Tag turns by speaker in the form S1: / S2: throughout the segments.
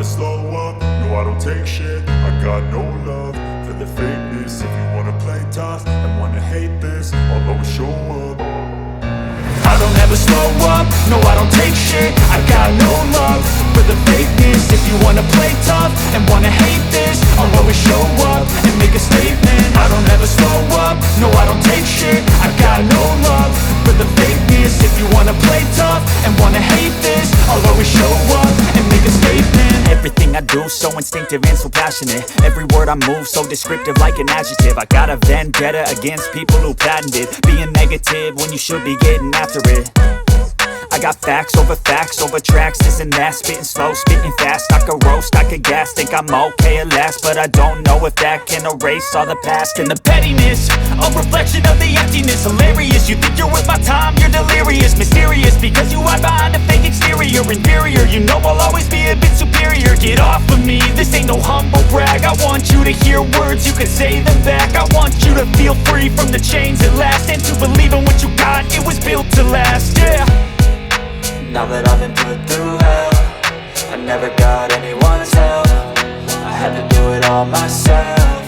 S1: slow up, no I don't take shit. I got no love for the fakeness. If you wanna play tough and wanna hate this, I'll always show up. I don't ever slow up, no I don't take shit. I got no love for the fakeness. If you wanna play tough and wanna hate this, I'll always show up and make a statement. I don't ever slow up, no I don't take shit. I got no love for the fakeness. If you wanna play tough and wanna hate this, I'll always show up and make a statement.
S2: Everything I do so instinctive and so passionate. Every word I move so descriptive like an adjective. I got a vendetta against people who patented being negative when you should be getting after it. I got facts over tracks, this and that. Spitting slow, spitting fast, I could roast, I could gas. Think I'm okay at last, but I don't know if that can erase all the past. And the pettiness, a reflection of the emptiness. Hilarious, you think you're worth my time, you're delirious. Mysterious, because you hide behind a fake exterior. Inferior, you know I'll always be a bit superior. Get off of me, this ain't no humble brag. I want you to hear words, you can say them back. I want you to feel free from the chains at last, and to believe in what you got, it was built to last, yeah.
S3: Now that I've been put through hell, I never got anyone's help. I had to do it all myself.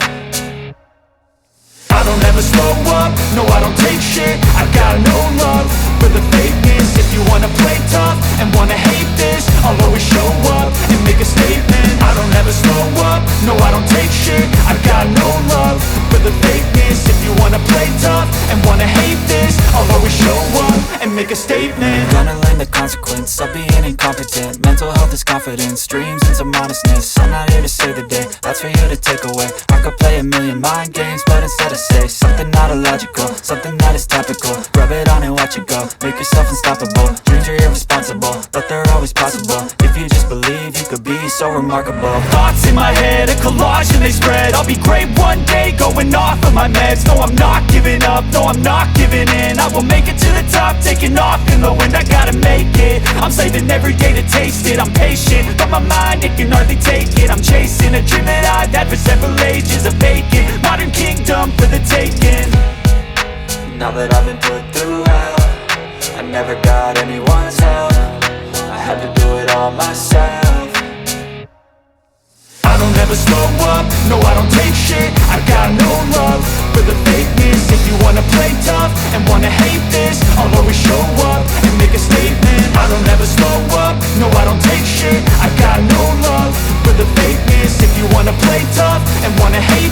S1: I don't ever slow up, no I don't take shit. I got no love for the fakeness. If you wanna play tough and wanna hate this, I'll always show up and make a statement. I don't ever slow up, no I don't take shit. I got no love for the fakeness. If you wanna play tough and wanna hate this, I'll always show up and make a statement.
S3: Gonna learn the consequence of being incompetent. Mental health is confidence, dreams and some modestness. I'm not here to save the day, that's for you to take away. I could play a million mind games, but instead I say something not illogical, something that is topical. Rub it on and watch it go, make yourself unstoppable. Dreams are irresponsible, but they're always possible. If you just believe, you could be so remarkable.
S2: Thoughts in my head, a collage and they spread. I'll be great one day, going off of my meds. No, I'm not giving up, no, I'm not giving in. I will make it to the top, taking off in the wind. I gotta make it, I'm saving every day to taste it. I'm patient, but my mind, it can hardly take it. I'm chasing a dream that I've had for several ages. A vacant, modern kingdom for the taking.
S3: Now that I've been put through hell, I never got anyone's help. I had to do it all myself.
S1: I don't ever slow up, no I don't take shit. I got no love for the fakeness. If you wanna play tough and wanna hate this, I'll always show up and make a statement. I don't ever slow up, no I don't take shit. I got no love for the fakeness. If you wanna play tough and wanna hate